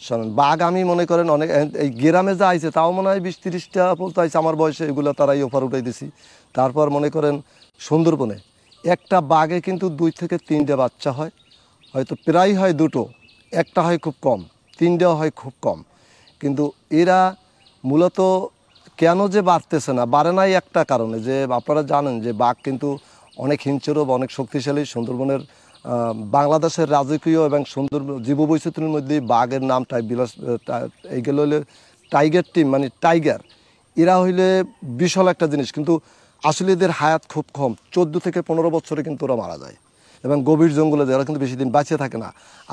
শোনেন, বাঘ আমি মনে করেন অনেক এই গ্রামে যা আইছে তাও মনে হয় 20-30টা পর্যন্ত আইছে আমার বয়সে, এগুলো তারাই অফার উঠাই দিছি। তারপর মনে করেন সুন্দরবনে একটা বাঘে কিন্তু 2 থেকে 3টে বাচ্চা হয়, হয়তো প্রায় হয় 2টো, একটা হয় খুব কম, 3টাও হয় খুব কম। কিন্তু এরা মূলত কেন যে বাড়তেছে না, বাড়ে নাই একটা কারণে, যে আপনারা জানেন যে বাঘ কিন্তু অনেক হিংস্র বা অনেক শক্তিশালী। সুন্দরবনের বাংলাদেশের রাজকীয় এবং সুন্দর জীববৈচিত্র্যের মধ্যে বাঘের নামটাই বিলাস, এইগুলো হলে টাইগার টিম, মানে টাইগার, এরা হইলে বিশাল একটা জিনিস। কিন্তু আসলে এদের হায়াত খুব কম, 14 থেকে 15 বছরে কিন্তু ওরা মারা যায়। এবং গভীর জঙ্গলে যায়, ওরা কিন্তু বেশি দিন বাঁচিয়ে থাকে না।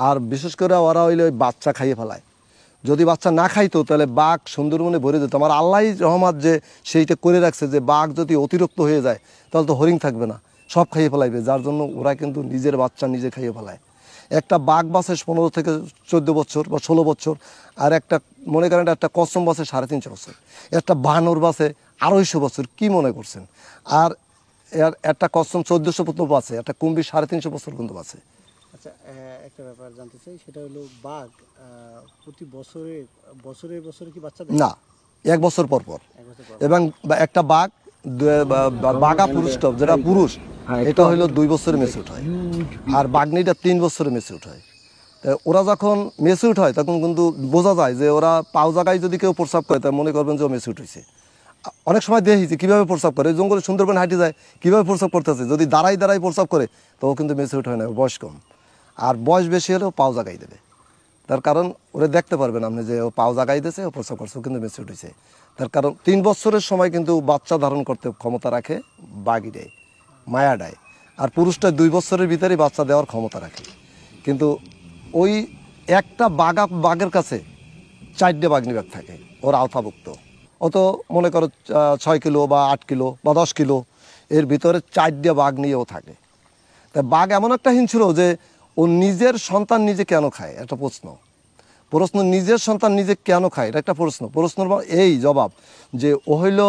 আর বিশেষ করে ওরা হইলে ওই বাচ্চা খাইয়ে ফেলায়। যদি বাচ্চা না খাইতো তাহলে বাঘ সুন্দরবনে ভরে যেত। আমার আল্লাহ রহমত যে সেইটা করে রাখছে, যে বাঘ যদি অতিরিক্ত হয়ে যায় তাহলে তো হরিণ থাকবে না, সব খাইয়ে ফেলাইবে। যার জন্য ওরা কিন্তু নিজের বাচ্চা নিজে খাইয়ে ফেলায়। একটা বাঘ বাসে 15 থেকে 14 বছর বা 16 বছর, আর একটা মনে করেন একটা কসম বাসে 350 বছর, একটা বানর বাসে 250 বছর। কি মনে করছেন? আর এর একটা কসম 1400 পর্যন্ত বাঁচে, একটা কুম্ভীর 350 বছর পর্যন্ত বাঁচে। আচ্ছা, একটা ব্যাপার জানতে চাই, সেটা হলো বাঘ প্রতি বছরে বছরে বছরে কি বাচ্চা দেয়? না, 1 বছর পর পর। 1 বছর পর। এবং একটা বাঘ বাঘা পুরুষটা যেটা পুরুষ, এটা হইলো 2 বছরে মেচুর হয়, আর বাঘনিটা 3 বছরে মেচুর হয়। ওরা যখন মেচুর হয় তখন কিন্তু বোঝা যায় যে ওরা পাও জায়গায় যদি কেউ প্রস্রাব করে তাই মনে করবেন যে ও মেচুর হয়েছে। অনেক সময় দেখি যে কীভাবে প্রস্রাব করে, জঙ্গলে সুন্দরবন হাঁটি যায় কীভাবে প্রস্রাব করতেছে, যদি দাঁড়াই দাঁড়াই প্রস্রাব করে তো ও কিন্তু মেচুর হয় না, বয়স কম। আর বয়স বেশি হলেও পাও জায়গায় দেবে, তার কারণ ওরা দেখতে পারবেন আপনি যে ও পাও জাগাই দিয়েছে, ও প্রসব করছে, ও কিন্তু মেচুর হয়েছে। তার কারণ 3 বছরের সময় কিন্তু বাচ্চা ধারণ করতে ক্ষমতা রাখে বাঘিটাই, মায়াডায়। আর পুরুষটা 2 বছরের ভিতরেই বাচ্চা দেওয়ার ক্ষমতা রাখে। কিন্তু ওই একটা বাঘের কাছে 4টে বাঘনি বাঘ থাকে ওর আওতাভুক্ত। অত মনে করো 6 কিলো বা 8 কিলো বা 10 কিলো, এর ভিতরে 4টে বাঘ নিয়েও থাকে। তা বাঘ এমন একটা হিংস্র যে ও নিজের সন্তান নিজে কেন খায়, একটা প্রশ্ন নিজের সন্তান নিজে কেন খায়, এটা একটা প্রশ্নের এই জবাব যে ও হইল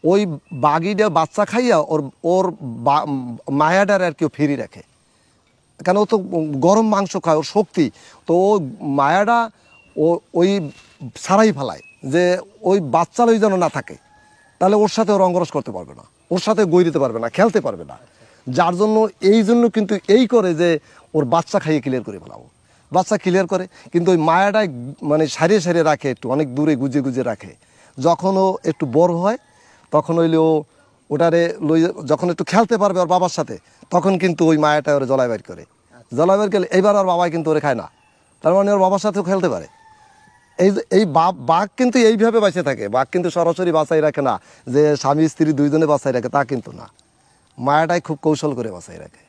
ওই বাঘিটা বাচ্চা খাইয়া ওর ওর মায়াডার আর কেউ ফিরি রাখে, কেন ও তো গরম মাংস খায়, ওর শক্তি তো ও মায়াডা ও ওই ছাড়াই ফেলায় যে ওই বাচ্চা লই যেন না থাকে, তাহলে ওর সাথে ও রঙ্গরস করতে পারবে না, ওর সাথে গই দিতে পারবে না, খেলতে পারবে না। যার জন্য এই জন্য কিন্তু এই করে যে ওর বাচ্চা খাইয়ে ক্লিয়ার করে ফেলাবো, বাচ্চা ক্লিয়ার করে। কিন্তু ওই মায়াটাই মানে সারিয়ে সারিয়ে রাখে, একটু অনেক দূরে গুজে গুজে রাখে। যখন ও একটু বড় হয় তখন হইলে ও ওটারে লই, যখন একটু খেলতে পারবে ওর বাবার সাথে তখন কিন্তু ওই মায়াটা ওরে জলায় বাইর করে, জলায় বাইর করলে এইবার ওর বাবাই কিন্তু ওরে খায় না, তার মানে ওর বাবার সাথেও খেলতে পারে। এই বাঘ কিন্তু এইভাবে বাঁচে থাকে। বাঘ কিন্তু সরাসরি বাঁচাই রাখে না যে স্বামী স্ত্রী 2জনে বাঁচাই রাখে, তা কিন্তু না, মায়াটাই খুব কৌশল করে বাঁচাই রাখে।